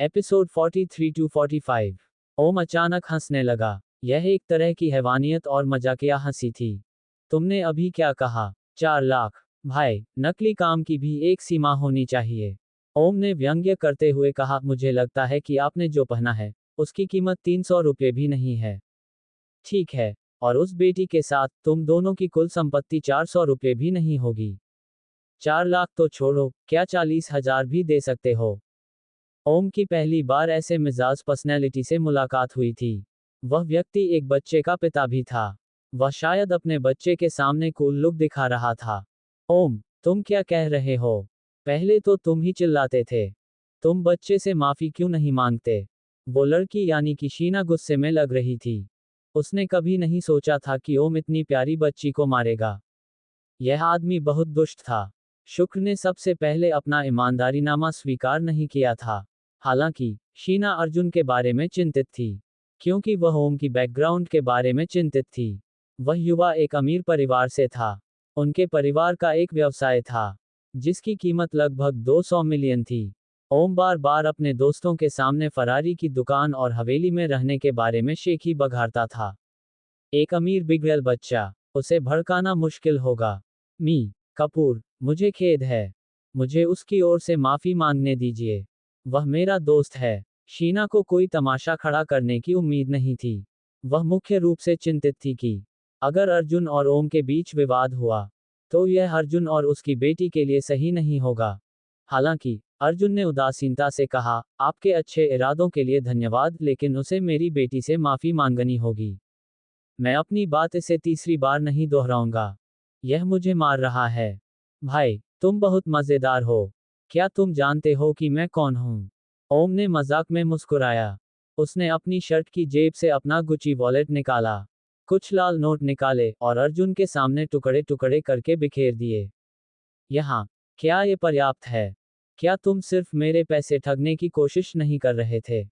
Episode 43 to 45। ओम अचानक हंसने लगा। यह एक तरह की हैवानियत और मजाकिया हंसी थी। तुमने अभी क्या कहा? 4 लाख? भाई, नकली काम की भी एक सीमा होनी चाहिए। ओम ने व्यंग्य करते हुए कहा, मुझे लगता है कि आपने जो पहना है उसकी कीमत 300 रुपये भी नहीं है। ठीक है, और उस बेटी के साथ तुम दोनों की कुल संपत्ति 400 रुपये भी नहीं होगी। 4 लाख तो छोड़ो, क्या 40,000 भी दे सकते हो? ओम की पहली बार ऐसे मिजाज पर्सनैलिटी से मुलाकात हुई थी। वह व्यक्ति एक बच्चे का पिता भी था। वह शायद अपने बच्चे के सामने कूल लुक दिखा रहा था। ओम, तुम क्या कह रहे हो? पहले तो तुम ही चिल्लाते थे। तुम बच्चे से माफी क्यों नहीं मांगते? वो लड़की यानी कि शीना गुस्से में लग रही थी। उसने कभी नहीं सोचा था कि ओम इतनी प्यारी बच्ची को मारेगा। यह आदमी बहुत दुष्ट था। शुक्र ने सबसे पहले अपना ईमानदारीनामा स्वीकार नहीं किया था। हालांकि शीना अर्जुन के बारे में चिंतित थी, क्योंकि वह ओम की बैकग्राउंड के बारे में चिंतित थी। वह युवा एक अमीर परिवार से था। उनके परिवार का एक व्यवसाय था जिसकी कीमत लगभग 200 मिलियन थी। ओम बार बार अपने दोस्तों के सामने फरारी की दुकान और हवेली में रहने के बारे में शेखी बघारता था। एक अमीर बिगड़ेल बच्चा, उसे भड़काना मुश्किल होगा। मी कपूर, मुझे खेद है। मुझे उसकी ओर से माफी मांगने दीजिए। वह मेरा दोस्त है। शीना को कोई तमाशा खड़ा करने की उम्मीद नहीं थी। वह मुख्य रूप से चिंतित थी कि अगर अर्जुन और ओम के बीच विवाद हुआ तो यह अर्जुन और उसकी बेटी के लिए सही नहीं होगा। हालांकि अर्जुन ने उदासीनता से कहा, आपके अच्छे इरादों के लिए धन्यवाद, लेकिन उसे मेरी बेटी से माफी मांगनी होगी। मैं अपनी बात इसे तीसरी बार नहीं दोहराऊंगा। यह मुझे मार रहा है। भाई, तुम बहुत मजेदार हो। क्या तुम जानते हो कि मैं कौन हूं? ओम ने मजाक में मुस्कुराया। उसने अपनी शर्ट की जेब से अपना गुची वॉलेट निकाला, कुछ लाल नोट निकाले और अर्जुन के सामने टुकड़े टुकड़े करके बिखेर दिए। यहाँ, क्या ये पर्याप्त है? क्या तुम सिर्फ मेरे पैसे ठगने की कोशिश नहीं कर रहे थे?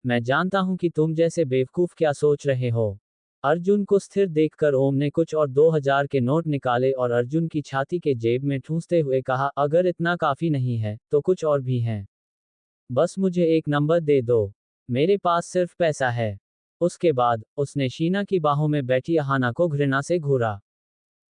मैं जानता हूं कि तुम जैसे बेवकूफ क्या सोच रहे हो। अर्जुन को स्थिर देखकर ओम ने कुछ और 2000 के नोट निकाले और अर्जुन की छाती के जेब में ठूंसते हुए कहा, अगर इतना काफी नहीं है तो कुछ और भी हैं। बस मुझे एक नंबर दे दो। मेरे पास सिर्फ पैसा है। उसके बाद उसने शीना की बाहों में बैठी अहाना को घृणा से घूरा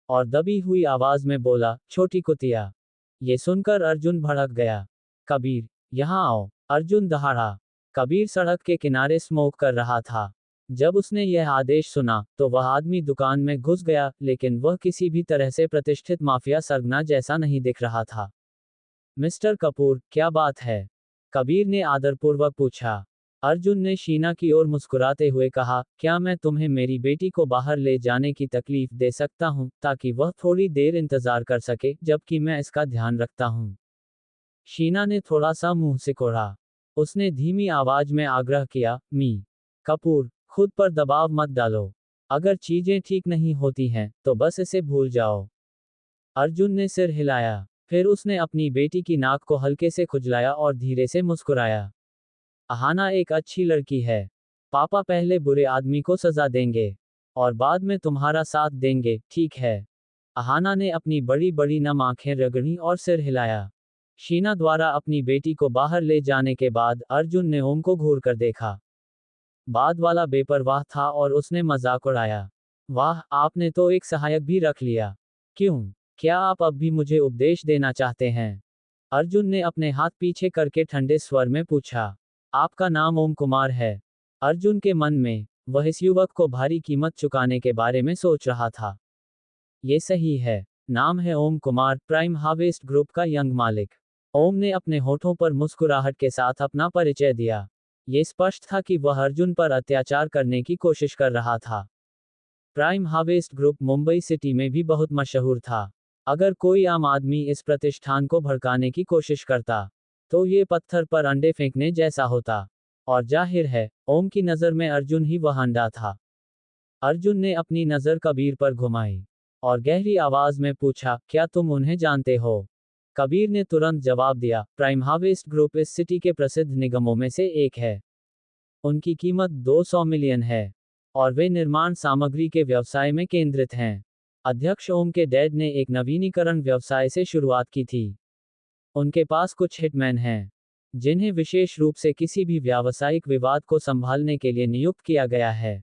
और दबी हुई आवाज में बोला, छोटी कुतिया। ये सुनकर अर्जुन भड़क गया। कबीर, यहाँ आओ। अर्जुन दहाड़ा। कबीर सड़क के किनारे स्मोक कर रहा था। जब उसने यह आदेश सुना तो वह आदमी दुकान में घुस गया, लेकिन वह किसी भी तरह से प्रतिष्ठित माफिया सरगना जैसा नहीं दिख रहा था। मिस्टर कपूर, क्या बात है? कबीर ने आदरपूर्वक पूछा। अर्जुन ने शीना की ओर मुस्कुराते हुए कहा, क्या मैं तुम्हें मेरी बेटी को बाहर ले जाने की तकलीफ दे सकता हूं, ताकि वह थोड़ी देर इंतजार कर सके, जबकि मैं इसका ध्यान रखता हूं। शीना ने थोड़ा सा मुंह सिकोड़ा। उसने धीमी आवाज में आग्रह किया, मी कपूर, खुद पर दबाव मत डालो। अगर चीजें ठीक नहीं होती हैं तो बस इसे भूल जाओ। अर्जुन ने सिर हिलाया। फिर उसने अपनी बेटी की नाक को हल्के से खुजलाया और धीरे से मुस्कुराया। अहाना एक अच्छी लड़की है। पापा पहले बुरे आदमी को सजा देंगे और बाद में तुम्हारा साथ देंगे, ठीक है? अहाना ने अपनी बड़ी बड़ी नम आंखें रगड़ी और सिर हिलाया। शीना द्वारा अपनी बेटी को बाहर ले जाने के बाद अर्जुन ने ओम को घूर कर देखा। बाद वाला बेपरवाह था और उसने मजाक उड़ाया। वाह, आपने तो एक सहायक भी रख लिया। क्यों? क्या आप अब भी मुझे उपदेश देना चाहते हैं? अर्जुन ने अपने हाथ पीछे करके ठंडे स्वर में पूछा। आपका नाम ओम कुमार है। अर्जुन के मन में वह इस युवक को भारी कीमत चुकाने के बारे में सोच रहा था। ये सही है। नाम है ओम कुमार, प्राइम हार्वेस्ट ग्रुप का यंग मालिक। ओम ने अपने होठों पर मुस्कुराहट के साथ अपना परिचय दिया। ये स्पष्ट था कि वह अर्जुन पर अत्याचार करने की कोशिश कर रहा था। Prime harvest group Mumbai city में भी बहुत मशहूर था। अगर कोई आम आदमी इस प्रतिष्ठान को भड़काने की कोशिश करता तो ये पत्थर पर अंडे फेंकने जैसा होता। और जाहिर है, ओम की नज़र में अर्जुन ही वह अंडा था। अर्जुन ने अपनी नज़र कबीर पर घुमाई और गहरी आवाज में पूछा, क्या तुम उन्हें जानते हो? कबीर ने तुरंत जवाब दिया, प्राइम हार्वेस्ट ग्रुप इस सिटी के प्रसिद्ध निगमों में से एक है। उनकी कीमत 200 मिलियन है और वे निर्माण सामग्री के व्यवसाय में केंद्रित हैं। अध्यक्ष ओम के डैड ने एक नवीनीकरण व्यवसाय से शुरुआत की थी। उनके पास कुछ हिटमैन हैं जिन्हें विशेष रूप से किसी भी व्यावसायिक विवाद को संभालने के लिए नियुक्त किया गया है।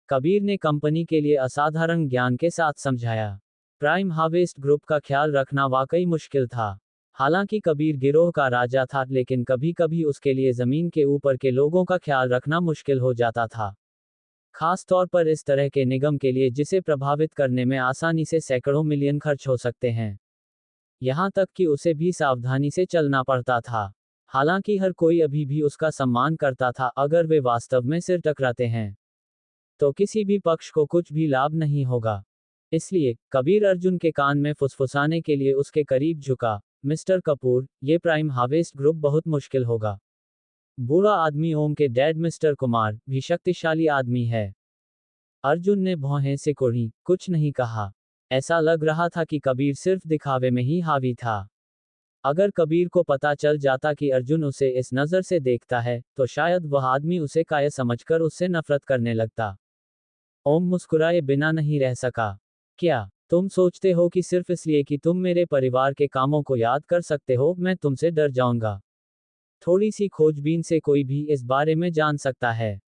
कबीर ने कंपनी के लिए असाधारण ज्ञान के साथ समझाया। प्राइम हार्वेस्ट ग्रुप का ख्याल रखना वाकई मुश्किल था। हालांकि कबीर गिरोह का राजा था, लेकिन कभी कभी उसके लिए जमीन के ऊपर के लोगों का ख्याल रखना मुश्किल हो जाता था। खास तौर पर इस तरह के निगम के लिए जिसे प्रभावित करने में आसानी से सैकड़ों मिलियन खर्च हो सकते हैं। यहाँ तक कि उसे भी सावधानी से चलना पड़ता था। हालांकि हर कोई अभी भी उसका सम्मान करता था, अगर वे वास्तव में सिर टकराते हैं तो किसी भी पक्ष को कुछ भी लाभ नहीं होगा। इसलिए कबीर अर्जुन के कान में फुसफुसाने के लिए उसके करीब झुका। मिस्टर कपूर, ये प्राइम हार्वेस्ट ग्रुप बहुत मुश्किल होगा। बुरा आदमी ओम के डैड मिस्टर कुमार भी शक्तिशाली आदमी है। अर्जुन ने भौहें सिकोड़ी, कुछ नहीं कहा। ऐसा लग रहा था कि कबीर सिर्फ दिखावे में ही हावी था। अगर कबीर को पता चल जाता कि अर्जुन उसे इस नज़र से देखता है, तो शायद वह आदमी उसे कायर समझकर उससे नफरत करने लगता। ओम मुस्कुराए बिना नहीं रह सका। क्या तुम सोचते हो कि सिर्फ इसलिए कि तुम मेरे परिवार के कामों को याद कर सकते हो, मैं तुमसे डर जाऊंगा? थोड़ी सी खोजबीन से कोई भी इस बारे में जान सकता है।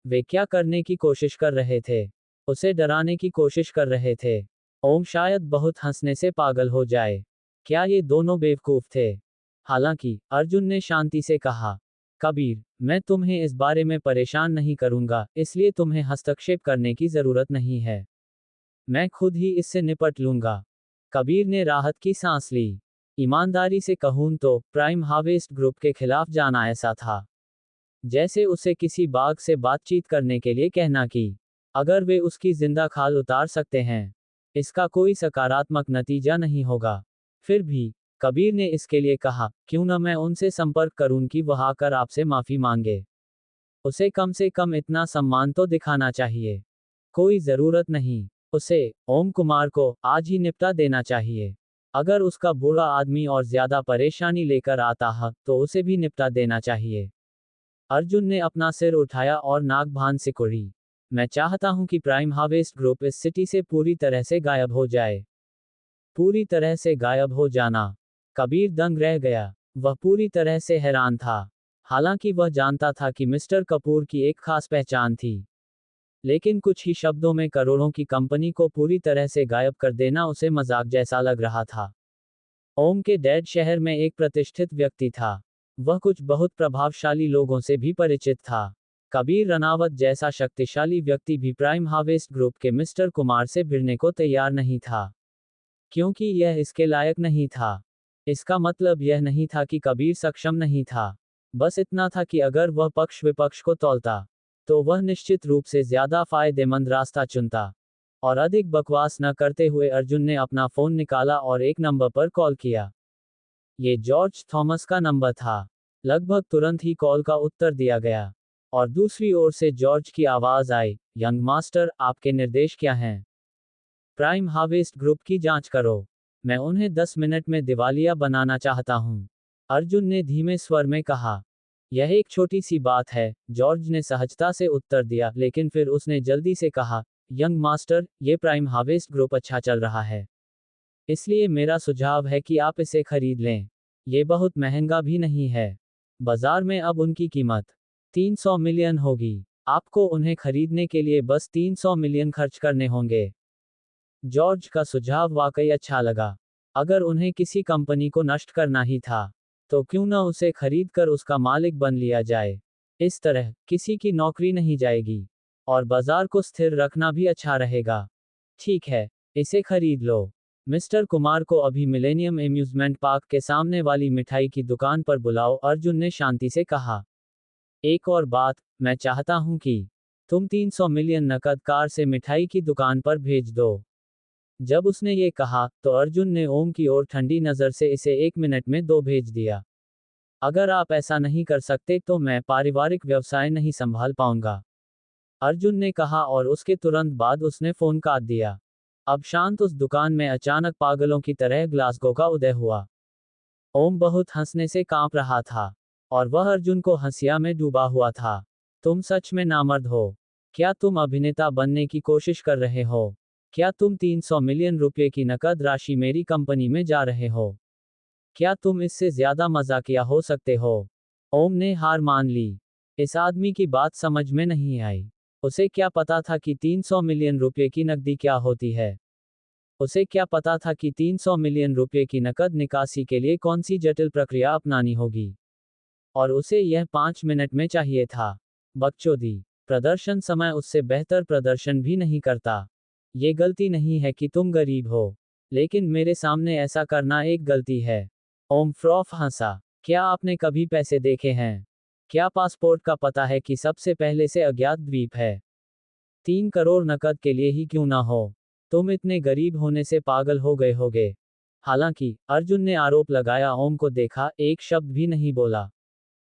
वे क्या करने की कोशिश कर रहे थे? उसे डराने की कोशिश कर रहे थे। ओम शायद बहुत हंसने से पागल हो जाए। क्या ये दोनों बेवकूफ थे? हालांकि अर्जुन ने शांति से कहा, कबीर, मैं तुम्हें इस बारे में परेशान नहीं करूंगा, इसलिए तुम्हें हस्तक्षेप करने की जरूरत नहीं है। मैं खुद ही इससे निपट लूंगा। कबीर ने राहत की सांस ली। ईमानदारी से कहूं तो प्राइम हार्वेस्ट ग्रुप के खिलाफ जाना ऐसा था जैसे उसे किसी बाघ से बातचीत करने के लिए कहना कि अगर वे उसकी जिंदा खाल उतार सकते हैं, इसका कोई सकारात्मक नतीजा नहीं होगा। फिर भी कबीर ने इसके लिए कहा, क्यों न मैं उनसे संपर्क करूं कि वह आकर आपसे माफी मांगे। उसे कम से कम इतना सम्मान तो दिखाना चाहिए। कोई जरूरत नहीं, उसे ओम कुमार को आज ही निपटा देना चाहिए। अगर उसका बुरा आदमी और ज्यादा परेशानी लेकर आता है तो उसे भी निपटा देना चाहिए। अर्जुन ने अपना सिर उठाया और नाक भान सिकुड़ी। मैं चाहता हूं कि प्राइम हार्वेस्ट ग्रुप इस सिटी से पूरी तरह से गायब हो जाए। पूरी तरह से गायब हो जाना। कबीर दंग रह गया। वह पूरी तरह से हैरान था। हालांकि वह जानता था कि मिस्टर कपूर की एक खास पहचान थी, लेकिन कुछ ही शब्दों में करोड़ों की कंपनी को पूरी तरह से गायब कर देना उसे मजाक जैसा लग रहा था। ओम के डैड शहर में एक प्रतिष्ठित व्यक्ति था। वह कुछ बहुत प्रभावशाली लोगों से भी परिचित था। कबीर रनावत जैसा शक्तिशाली व्यक्ति भी प्राइम हार्वेस्ट ग्रुप के मिस्टर कुमार से भिड़ने को तैयार नहीं था, क्योंकि यह इसके लायक नहीं था। इसका मतलब यह नहीं था कि कबीर सक्षम नहीं था, बस इतना था कि अगर वह पक्ष विपक्ष को तौलता तो वह निश्चित रूप से ज्यादा फायदेमंद रास्ता चुनता। और अधिक बकवास न करते हुए अर्जुन ने अपना फोन निकाला और एक नंबर पर कॉल किया। ये जॉर्ज थॉमस का नंबर था। लगभग तुरंत ही कॉल का उत्तर दिया गया और दूसरी ओर से जॉर्ज की आवाज आई, यंग मास्टर, आपके निर्देश क्या हैं? प्राइम हार्वेस्ट ग्रुप की जांच करो। मैं उन्हें 10 मिनट में दिवालिया बनाना चाहता हूं। अर्जुन ने धीमे स्वर में कहा। यह एक छोटी सी बात है, जॉर्ज ने सहजता से उत्तर दिया, लेकिन फिर उसने जल्दी से कहा, यंग मास्टर, ये प्राइम हार्वेस्ट ग्रुप अच्छा चल रहा है, इसलिए मेरा सुझाव है कि आप इसे खरीद लें। ये बहुत महंगा भी नहीं है। बाजार में अब उनकी कीमत 300 मिलियन होगी। आपको उन्हें खरीदने के लिए बस 300 मिलियन खर्च करने होंगे। जॉर्ज का सुझाव वाकई अच्छा लगा। अगर उन्हें किसी कंपनी को नष्ट करना ही था, तो क्यों न उसे खरीदकर उसका मालिक बन लिया जाए। इस तरह किसी की नौकरी नहीं जाएगी और बाजार को स्थिर रखना भी अच्छा रहेगा। ठीक है, इसे खरीद लो। मिस्टर कुमार को अभी मिलेनियम एम्यूजमेंट पार्क के सामने वाली मिठाई की दुकान पर बुलाओ, अर्जुन ने शांति से कहा। एक और बात, मैं चाहता हूं कि तुम 300 मिलियन नकद कार से मिठाई की दुकान पर भेज दो। जब उसने ये कहा, तो अर्जुन ने ओम की ओर ठंडी नजर से इसे 1 मिनट में 2 भेज दिया। अगर आप ऐसा नहीं कर सकते तो मैं पारिवारिक व्यवसाय नहीं संभाल पाऊंगा, अर्जुन ने कहा और उसके तुरंत बाद उसने फोन काट दिया। अब शांत उस दुकान में अचानक पागलों की तरह ग्लासगो का उदय हुआ। ओम बहुत हंसने से कांप रहा था और वह अर्जुन को हंसिया में डूबा हुआ था। तुम सच में नामर्द हो। क्या तुम अभिनेता बनने की कोशिश कर रहे हो? क्या तुम 300 मिलियन रुपए की नकद राशि मेरी कंपनी में जा रहे हो? क्या तुम इससे ज्यादा मजाकिया हो सकते हो? ओम ने हार मान ली। इस आदमी की बात समझ में नहीं आई। उसे क्या पता था कि 300 मिलियन रुपए की नकदी क्या होती है? उसे क्या पता था कि 300 मिलियन रुपए की नकद निकासी के लिए कौन सी जटिल प्रक्रिया अपनानी होगी? और उसे यह 5 मिनट में चाहिए था। बकचोदी। प्रदर्शन समय उससे बेहतर प्रदर्शन भी नहीं करता। ये गलती नहीं है कि तुम गरीब हो, लेकिन मेरे सामने ऐसा करना एक गलती है। ओम फ्रॉफ हंसा। क्या आपने कभी पैसे देखे हैं? क्या पासपोर्ट का पता है कि सबसे पहले से अज्ञात द्वीप है? 3 करोड़ नकद के लिए ही क्यों ना हो, तुम इतने गरीब होने से पागल हो गए होगे। हालांकि अर्जुन ने आरोप लगाया। ओम को देखा, एक शब्द भी नहीं बोला।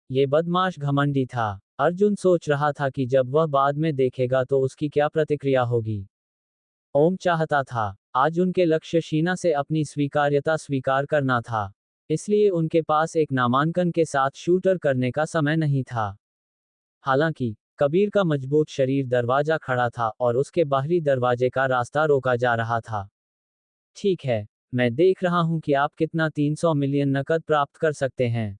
ये बदमाश घमंडी था। अर्जुन सोच रहा था कि जब वह बाद में देखेगा तो उसकी क्या प्रतिक्रिया होगी। ओम चाहता था, आज उनके लक्ष्य शीना से अपनी स्वीकार्यता स्वीकार करना था। इसलिए उनके पास एक नामांकन के साथ शूटर करने का समय नहीं था। हालांकि कबीर का मजबूत शरीर दरवाजा खड़ा था और उसके बाहरी दरवाजे का रास्ता रोका जा रहा था। ठीक है, मैं देख रहा हूं कि आप कितना 300 मिलियन नकद प्राप्त कर सकते हैं।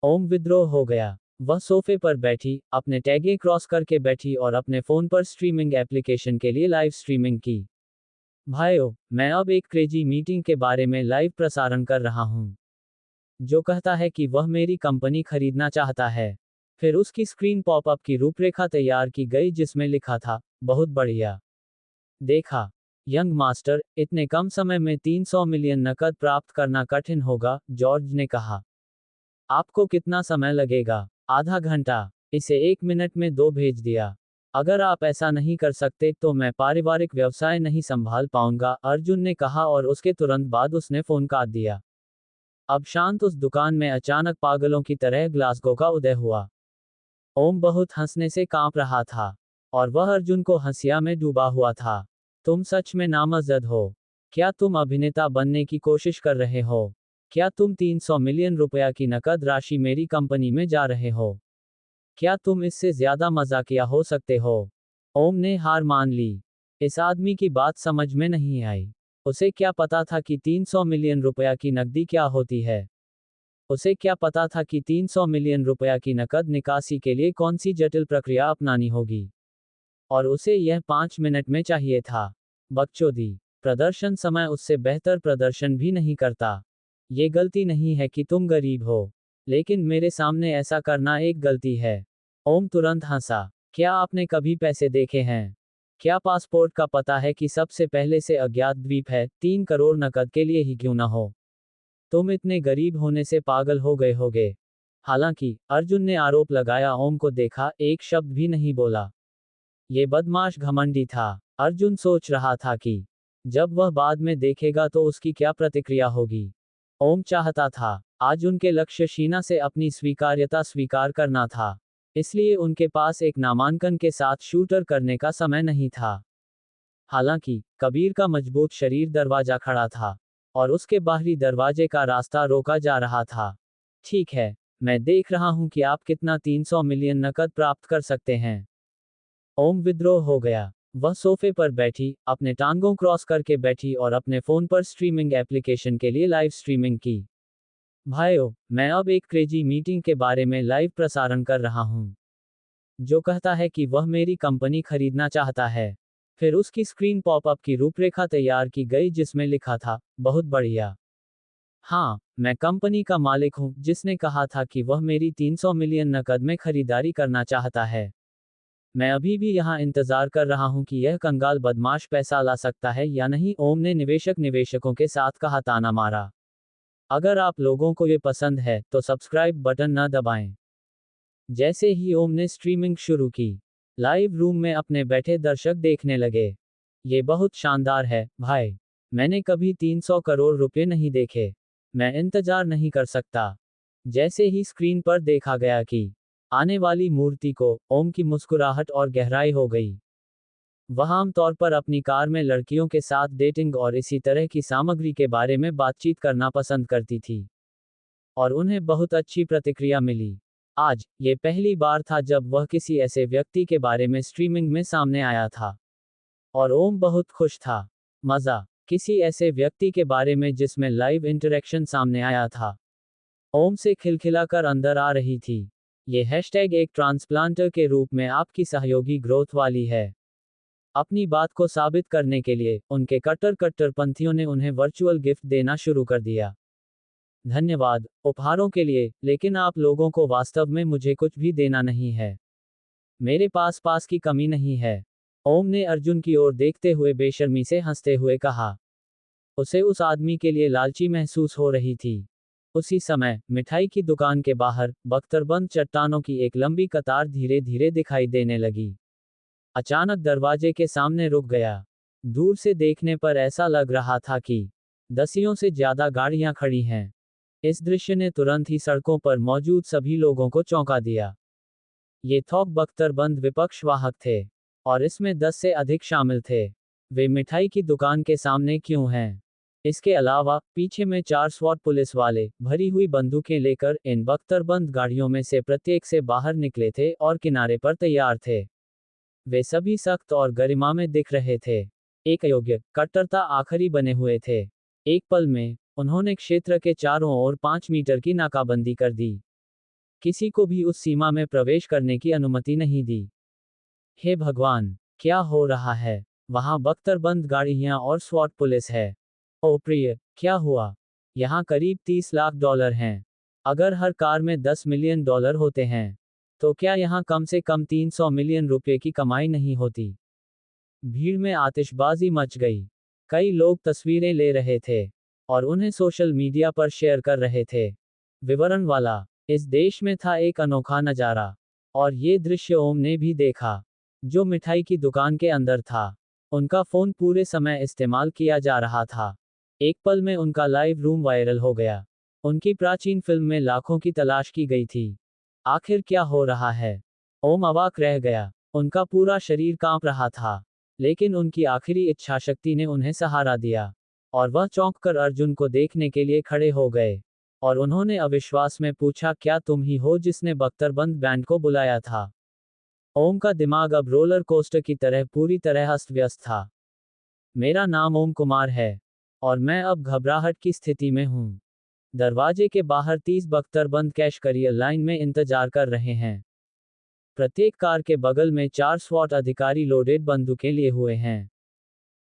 ओम विद्रोह हो गया। वह सोफे पर बैठी, अपने टैगे क्रॉस करके बैठी और अपने फोन पर स्ट्रीमिंग एप्लीकेशन के लिए लाइव स्ट्रीमिंग की। भाइयों, मैं अब एक क्रेजी मीटिंग के बारे में लाइव प्रसारण कर रहा हूं, जो कहता है कि वह मेरी कंपनी खरीदना चाहता है। फिर उसकी स्क्रीन पॉपअप की रूपरेखा तैयार की गई जिसमें लिखा था, बहुत बढ़िया। देखा, यंग मास्टर, इतने कम समय में 300 मिलियन नकद प्राप्त करना कठिन होगा, जॉर्ज ने कहा। आपको कितना समय लगेगा? आधा घंटा। इसे 1 मिनट में 2 भेज दिया। अगर आप ऐसा नहीं कर सकते तो मैं पारिवारिक व्यवसाय नहीं संभाल पाऊंगा, अर्जुन ने कहा और उसके तुरंत बाद उसने फोन काट दिया। अब शांत उस दुकान में अचानक पागलों की तरह ग्लासगो का उदय हुआ। ओम बहुत हंसने से कांप रहा था, और वह अर्जुन को हंसिया में डूबा हुआ था। तुम सच में नामजद हो। क्या तुम अभिनेता बनने की कोशिश कर रहे हो? क्या तुम 300 मिलियन रुपया की नकद राशि मेरी कंपनी में जा रहे हो? क्या तुम इससे ज्यादा मजाकिया हो सकते हो? ओम ने हार मान ली। इस आदमी की बात समझ में नहीं आई। उसे क्या पता था कि 300 मिलियन रुपया की नकदी क्या होती है? उसे क्या पता था कि 300 मिलियन रुपया की नकद निकासी के लिए कौन सी जटिल प्रक्रिया अपनानी होगी? और उसे यह 5 मिनट में चाहिए था। बकचोदी। प्रदर्शन समय उससे बेहतर प्रदर्शन भी नहीं करता। ये गलती नहीं है कि तुम गरीब हो, लेकिन मेरे सामने ऐसा करना एक गलती है। ओम तुरंत हंसा। क्या आपने कभी पैसे देखे हैं? क्या पासपोर्ट का पता है कि सबसे पहले से अज्ञात द्वीप है? 3 करोड़ नकद के लिए ही क्यों ना हो, तुम इतने गरीब होने से पागल हो गए होगे। हालांकि अर्जुन ने आरोप लगाया। ओम को देखा, एक शब्द भी नहीं बोला। ये बदमाश घमंडी था। अर्जुन सोच रहा था कि जब वह बाद में देखेगा तो उसकी क्या प्रतिक्रिया होगी। ओम चाहता था, आज उनके लक्ष्य शीना से अपनी स्वीकार्यता स्वीकार करना था। इसलिए उनके पास एक नामांकन के साथ शूटर करने का समय नहीं था। हालांकि कबीर का मजबूत शरीर दरवाजा खड़ा था, और उसके बाहरी दरवाजे का रास्ता रोका जा रहा था। ठीक है, मैं देख रहा हूं कि आप कितना 300 मिलियन नकद प्राप्त कर सकते हैं। ओम विद्रोह हो गया। वह सोफे पर बैठी, अपने टांगों क्रॉस करके बैठी और अपने फोन पर स्ट्रीमिंग एप्लीकेशन के लिए लाइव स्ट्रीमिंग की। भाइयों, मैं अब एक क्रेजी मीटिंग के बारे में लाइव प्रसारण कर रहा हूं, जो कहता है कि वह मेरी कंपनी खरीदना चाहता है। फिर उसकी स्क्रीन पॉपअप की रूपरेखा तैयार की गई जिसमें लिखा था, बहुत बढ़िया। हाँ, मैं कंपनी का मालिक हूं जिसने कहा था कि वह मेरी 300 मिलियन नकद में खरीदारी करना चाहता है। मैं अभी भी यहाँ इंतजार कर रहा हूँ कि यह कंगाल बदमाश पैसा ला सकता है या नहीं। ओम ने निवेशकों के साथ कहा, ताना मारा। अगर आप लोगों को ये पसंद है तो सब्सक्राइब बटन न दबाएं। जैसे ही ओम ने स्ट्रीमिंग शुरू की, लाइव रूम में अपने बैठे दर्शक देखने लगे। ये बहुत शानदार है, भाई। मैंने कभी 300 करोड़ रुपए नहीं देखे। मैं इंतजार नहीं कर सकता। जैसे ही स्क्रीन पर देखा गया कि आने वाली मूर्ति को, ओम की मुस्कुराहट और गहराई हो गई। वह आमतौर पर अपनी कार में लड़कियों के साथ डेटिंग और इसी तरह की सामग्री के बारे में बातचीत करना पसंद करती थी, और उन्हें बहुत अच्छी प्रतिक्रिया मिली। आज, ये पहली बार था जब वह किसी ऐसे व्यक्ति के बारे में स्ट्रीमिंग में सामने आया था, और ओम बहुत खुश था। मजा। किसी ऐसे व्यक्ति के बारे में जिसमें लाइव इंटरेक्शन सामने आया था। ओम से खिलखिलाकर अंदर आ रही थी। ये हैशटैग एक ट्रांसप्लांटर के रूप में आपकी सहयोगी ग्रोथ वाली है। अपनी बात को साबित करने के लिए उनके कट्टरपंथियों ने उन्हें वर्चुअल गिफ्ट देना शुरू कर दिया। धन्यवाद उपहारों के लिए, लेकिन आप लोगों को वास्तव में मुझे कुछ भी देना नहीं है। मेरे पास की कमी नहीं है। ओम ने अर्जुन की ओर देखते हुए बेशर्मी से हंसते हुए कहा। उसे उस आदमी के लिए लालची महसूस हो रही थी। उसी समय मिठाई की दुकान के बाहर बख्तरबंद चट्टानों की एक लंबी कतार धीरे धीरे दिखाई देने लगी। अचानक दरवाजे के सामने रुक गया। दूर से देखने पर ऐसा लग रहा था कि दसियों से ज्यादा गाड़ियां खड़ी हैं। इस दृश्य ने तुरंत ही सड़कों पर मौजूद सभी लोगों को चौंका दिया। ये थोक बख्तरबंद विपक्ष वाहक थे, और इसमें 10 से अधिक शामिल थे। वे मिठाई की दुकान के सामने क्यों हैं? इसके अलावा पीछे में 4 स्वॉट पुलिस वाले भरी हुई बंदूकें लेकर इन बख्तरबंद गाड़ियों में से प्रत्येक से बाहर निकले थे और किनारे पर तैयार थे। वे सभी सख्त और गरिमा में दिख रहे थे। एक अयोग्य कट्टरता आखिरी बने हुए थे। एक पल में उन्होंने क्षेत्र के चारों ओर 5 मीटर की नाकाबंदी कर दी। किसी को भी उस सीमा में प्रवेश करने की अनुमति नहीं दी। हे भगवान, क्या हो रहा है? वहां बख्तरबंद गाड़ियां और स्वॉट पुलिस है। ओ प्रिय, क्या हुआ? यहाँ करीब $30 लाख हैं। अगर हर कार में $10 मिलियन होते हैं, तो क्या यहाँ कम से कम 300 मिलियन रुपए की कमाई नहीं होती? भीड़ में आतिशबाजी मच गई। कई लोग तस्वीरें ले रहे थे और उन्हें सोशल मीडिया पर शेयर कर रहे थे। विवरण वाला, इस देश में था एक अनोखा नजारा, और ये दृश्य ओम ने भी देखा, जो मिठाई की दुकान के अंदर था। उनका फोन पूरे समय इस्तेमाल किया जा रहा था। एक पल में उनका लाइव रूम वायरल हो गया। उनकी प्राचीन फिल्म में लाखों की तलाश की गई थी। आखिर क्या हो रहा है? ओम अवाक रह गया। उनका पूरा शरीर कांप रहा था, लेकिन उनकी आखिरी इच्छाशक्ति ने उन्हें सहारा दिया, और वह चौंककर अर्जुन को देखने के लिए खड़े हो गए, और उन्होंने अविश्वास में पूछा, क्या तुम ही हो जिसने बख्तरबंद बैंड को बुलाया था? ओम का दिमाग अब रोलर कोस्टर की तरह पूरी तरह अस्त व्यस्त था। मेरा नाम ओम कुमार है, और मैं अब घबराहट की स्थिति में हूँ। दरवाजे के बाहर 30 बख्तरबंद कैश करियर लाइन में इंतजार कर रहे हैं। प्रत्येक कार के बगल में 4 स्वॉट अधिकारी लोडेड बंदूकें लिए हुए हैं।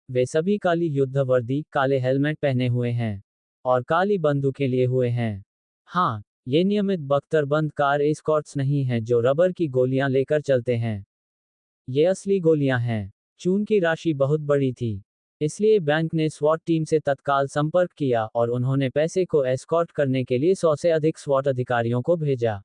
वे सभी काली युद्ध वर्दी, काले हेलमेट पहने हुए हैं, और काली बंदूकें लिए हुए हैं। हाँ, ये नियमित बख्तरबंद कार एस्कॉर्ट्स नहीं हैं जो रबर की गोलियां लेकर चलते हैं। ये असली गोलियां हैं। चून की राशि बहुत बड़ी थी, इसलिए बैंक ने स्वॉट टीम से तत्काल संपर्क किया और उन्होंने पैसे को एस्कॉर्ट करने के लिए 100 से अधिक स्वॉट अधिकारियों को भेजा।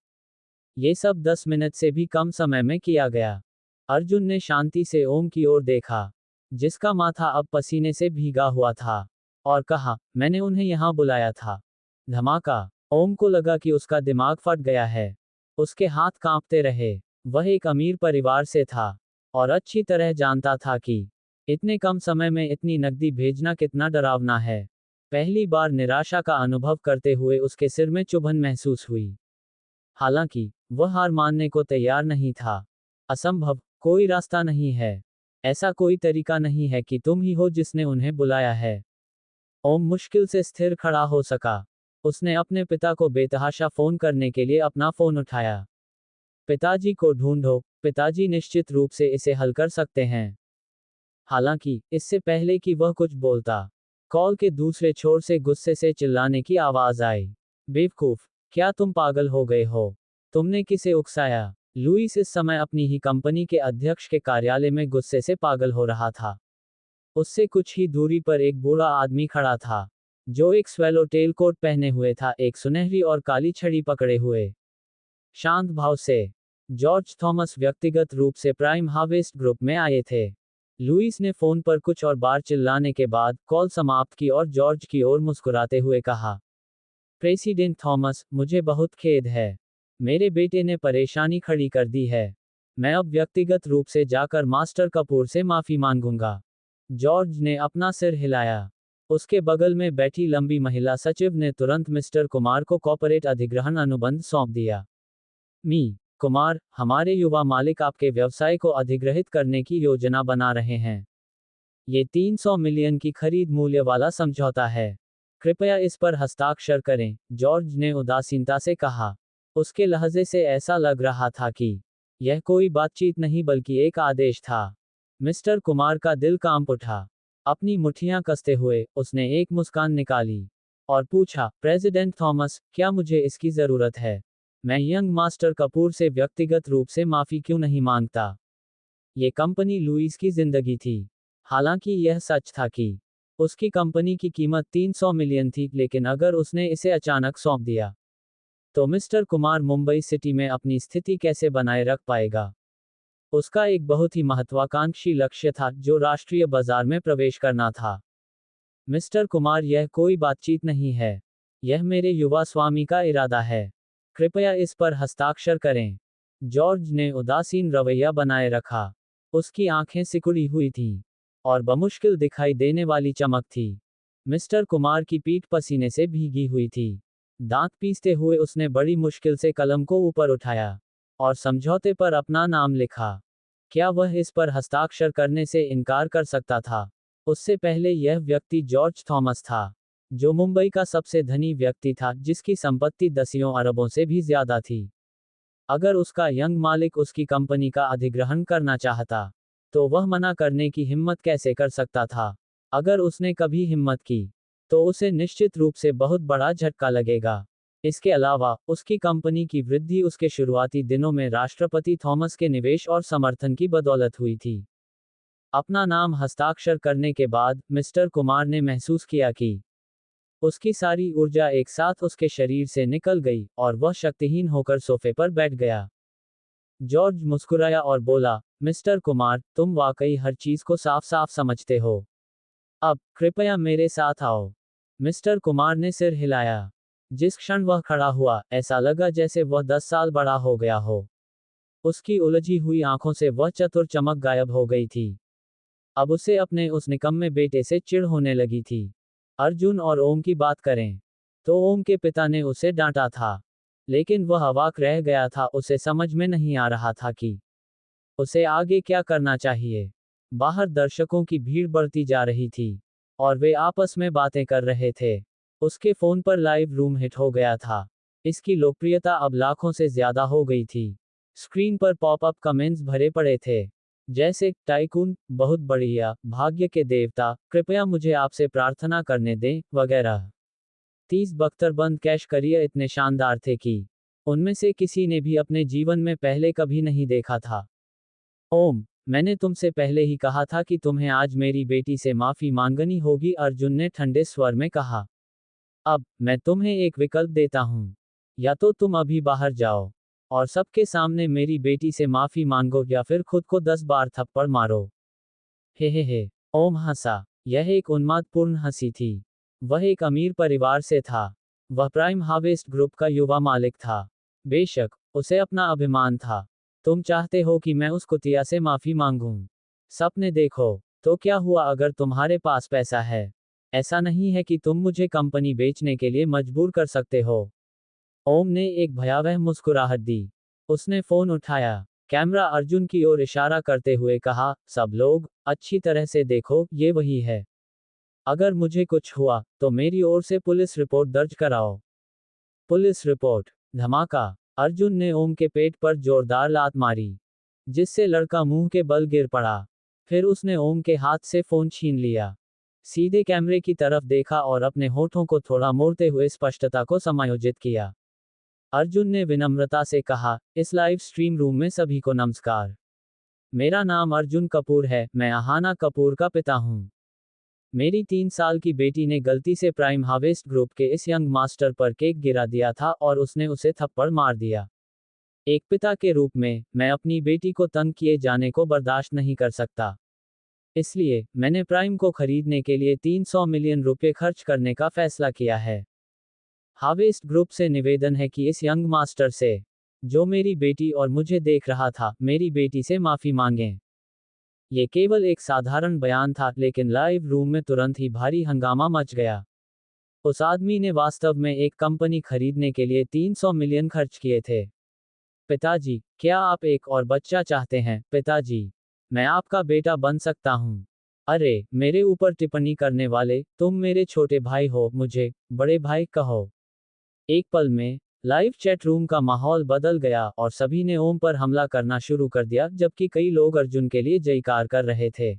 ये सब 10 मिनट से भी कम समय में किया गया। अर्जुन ने शांति से ओम की ओर देखा, जिसका माथा अब पसीने से भीगा हुआ था, और कहा, मैंने उन्हें यहाँ बुलाया था। धमाका। ओम को लगा कि उसका दिमाग फट गया है। उसके हाथ कांपते रहे। वह एक अमीर परिवार से था, और अच्छी तरह जानता था कि इतने कम समय में इतनी नकदी भेजना कितना डरावना है। पहली बार निराशा का अनुभव करते हुए उसके सिर में चुभन महसूस हुई। हालांकि वह हार मानने को तैयार नहीं था। असंभव, कोई रास्ता नहीं है। ऐसा कोई तरीका नहीं है कि तुम ही हो जिसने उन्हें बुलाया है। ओम मुश्किल से स्थिर खड़ा हो सका। उसने अपने पिता को बेतहाशा फोन करने के लिए अपना फोन उठाया। पिताजी को ढूंढो, पिताजी निश्चित रूप से इसे हल कर सकते हैं। हालांकि इससे पहले कि वह कुछ बोलता, कॉल के दूसरे छोर से गुस्से से चिल्लाने की आवाज आई। बेवकूफ, क्या तुम पागल हो गए हो? तुमने किसे उकसाया? लुइस इस समय अपनी ही कंपनी के अध्यक्ष के कार्यालय में गुस्से से पागल हो रहा था। उससे कुछ ही दूरी पर एक बूढ़ा आदमी खड़ा था, जो एक स्वेलो टेल कोट पहने हुए था, एक सुनहरी और काली छड़ी पकड़े हुए। शांत भाव से। जॉर्ज थॉमस व्यक्तिगत रूप से प्राइम हार्वेस्ट ग्रुप में आए थे। लुइस ने फोन पर कुछ और बार चिल्लाने के बाद कॉल समाप्त की और जॉर्ज की ओर मुस्कुराते हुए कहा, प्रेसिडेंट थॉमस, मुझे बहुत खेद है। मेरे बेटे ने परेशानी खड़ी कर दी है। मैं अब व्यक्तिगत रूप से जाकर मास्टर कपूर से माफी मांगूंगा। जॉर्ज ने अपना सिर हिलाया। उसके बगल में बैठी लंबी महिला सचिव ने तुरंत मिस्टर कुमार को कॉर्पोरेट अधिग्रहण अनुबंध सौंप दिया। कुमार, हमारे युवा मालिक आपके व्यवसाय को अधिग्रहित करने की योजना बना रहे हैं। ये 300 मिलियन की खरीद मूल्य वाला समझौता है। कृपया इस पर हस्ताक्षर करें, जॉर्ज ने उदासीनता से कहा। उसके लहजे से ऐसा लग रहा था कि यह कोई बातचीत नहीं बल्कि एक आदेश था। मिस्टर कुमार का दिल कांप उठा। अपनी मुट्ठियां कसते हुए उसने एक मुस्कान निकाली और पूछा, प्रेसिडेंट थॉमस, क्या मुझे इसकी जरूरत है? मैं यंग मास्टर कपूर से व्यक्तिगत रूप से माफी क्यों नहीं मांगता? ये कंपनी लुईस की जिंदगी थी। हालांकि यह सच था कि उसकी कंपनी की कीमत 300 मिलियन थी, लेकिन अगर उसने इसे अचानक सौंप दिया तो मिस्टर कुमार मुंबई सिटी में अपनी स्थिति कैसे बनाए रख पाएगा? उसका एक बहुत ही महत्वाकांक्षी लक्ष्य था, जो राष्ट्रीय बाजार में प्रवेश करना था। मिस्टर कुमार, यह कोई बातचीत नहीं है। यह मेरे युवा स्वामी का इरादा है। कृपया इस पर हस्ताक्षर करें। जॉर्ज ने उदासीन रवैया बनाए रखा। उसकी आंखें सिकुड़ी हुई थीं और बमुश्किल दिखाई देने वाली चमक थी। मिस्टर कुमार की पीठ पसीने से भीगी हुई थी। दांत पीसते हुए उसने बड़ी मुश्किल से कलम को ऊपर उठाया और समझौते पर अपना नाम लिखा। क्या वह इस पर हस्ताक्षर करने से इनकार कर सकता था? उससे पहले यह व्यक्ति जॉर्ज थॉमस था, जो मुंबई का सबसे धनी व्यक्ति था, जिसकी संपत्ति दसियों अरबों से भी ज्यादा थी। अगर उसका यंग मालिक उसकी कंपनी का अधिग्रहण करना चाहता, तो वह मना करने की हिम्मत कैसे कर सकता था? अगर उसने कभी हिम्मत की, तो उसे निश्चित रूप से बहुत बड़ा झटका लगेगा। इसके अलावा, उसकी कंपनी की वृद्धि उसके शुरुआती दिनों में राष्ट्रपति थॉमस के निवेश और समर्थन की बदौलत हुई थी। अपना नाम हस्ताक्षर करने के बाद, मिस्टर कुमार ने महसूस किया कि उसकी सारी ऊर्जा एक साथ उसके शरीर से निकल गई और वह शक्तिहीन होकर सोफे पर बैठ गया। जॉर्ज मुस्कुराया और बोला, मिस्टर कुमार, तुम वाकई हर चीज को साफ साफ समझते हो। अब, कृपया मेरे साथ आओ। मिस्टर कुमार ने सिर हिलाया। जिस क्षण वह खड़ा हुआ, ऐसा लगा जैसे वह 10 साल बड़ा हो गया हो। उसकी उलझी हुई आंखों से वह चतुर चमक गायब हो गई थी। अब उसे अपने उस निकम्मे बेटे से चिढ़ होने लगी थी। अर्जुन और ओम की बात करें, तो ओम के पिता ने उसे डांटा था, लेकिन वह अवाक रह गया था। उसे समझ में नहीं आ रहा था कि उसे आगे क्या करना चाहिए। बाहर दर्शकों की भीड़ बढ़ती जा रही थी और वे आपस में बातें कर रहे थे। उसके फोन पर लाइव रूम हिट हो गया था। इसकी लोकप्रियता अब लाखों से ज्यादा हो गई थी। स्क्रीन पर पॉपअप कमेंट्स भरे पड़े थे, जैसे, टाइकून, बहुत बढ़िया, भाग्य के देवता, कृपया मुझे आपसे प्रार्थना करने दें, वगैरह। 30 बख्तरबंद कैश करियर इतने शानदार थे कि उनमें से किसी ने भी अपने जीवन में पहले कभी नहीं देखा था। ओम, मैंने तुमसे पहले ही कहा था कि तुम्हें आज मेरी बेटी से माफी मांगनी होगी, अर्जुन ने ठंडे स्वर में कहा। अब, मैं तुम्हें एक विकल्प देता हूं। या तो तुम अभी बाहर जाओ और सबके सामने मेरी बेटी से माफी मांगो, या फिर खुद को 10 बार थप्पड़ मारो। हे। ओम हंसा। यह एक उन्मादपूर्ण हंसी थी। वह एक अमीर परिवार से था। वह प्राइम हार्वेस्ट ग्रुप का युवा मालिक था। बेशक, उसे अपना अभिमान था। तुम चाहते हो कि मैं उस कुतिया से माफी मांगूं? सपने देखो। तो क्या हुआ अगर तुम्हारे पास पैसा है? ऐसा नहीं है कि तुम मुझे कंपनी बेचने के लिए मजबूर कर सकते हो। ओम ने एक भयावह मुस्कुराहट दी। उसने फोन उठाया। कैमरा अर्जुन की ओर इशारा करते हुए कहा, सब लोग, अच्छी तरह से देखो, ये वही है। अगर मुझे कुछ हुआ, तो मेरी ओर से पुलिस रिपोर्ट दर्ज कराओ। Police report. धमाका। अर्जुन ने ओम के पेट पर जोरदार लात मारी, जिससे लड़का मुंह के बल गिर पड़ा। फिर उसने ओम के हाथ से फोन छीन लिया, सीधे कैमरे की तरफ देखा और अपने होठों को थोड़ा मोड़ते हुए स्पष्टता को समायोजित किया। अर्जुन ने विनम्रता से कहा, इस लाइव स्ट्रीम रूम में सभी को नमस्कार। मेरा नाम अर्जुन कपूर है, मैं अहाना कपूर का पिता हूं। मेरी 3 साल की बेटी ने गलती से प्राइम हार्वेस्ट ग्रुप के इस यंग मास्टर पर केक गिरा दिया था और उसने उसे थप्पड़ मार दिया। एक पिता के रूप में, मैं अपनी बेटी को तंग किए जाने को बर्दाश्त नहीं कर सकता। इसलिए, मैंने प्राइम को खरीदने के लिए 300 मिलियन रुपए खर्च करने का फैसला किया है। हार्वेस्ट ग्रुप से निवेदन है कि इस यंग मास्टर से, जो मेरी बेटी और मुझे देख रहा था, मेरी बेटी से माफी मांगें। ये केवल एक साधारण बयान था, लेकिन लाइव रूम में तुरंत ही भारी हंगामा मच गया। उस आदमी ने वास्तव में एक कंपनी खरीदने के लिए 300 मिलियन खर्च किए थे। पिताजी, क्या आप एक और बच्चा चाहते हैं? पिताजी, मैं आपका बेटा बन सकता हूं। अरे मेरे ऊपर टिप्पणी करने वाले, तुम मेरे छोटे भाई हो, मुझे बड़े भाई कहो। एक पल में लाइव चैट रूम का माहौल बदल गया और सभी ने ओम पर हमला करना शुरू कर दिया, जबकि कई लोग अर्जुन के लिए जयकार कर रहे थे।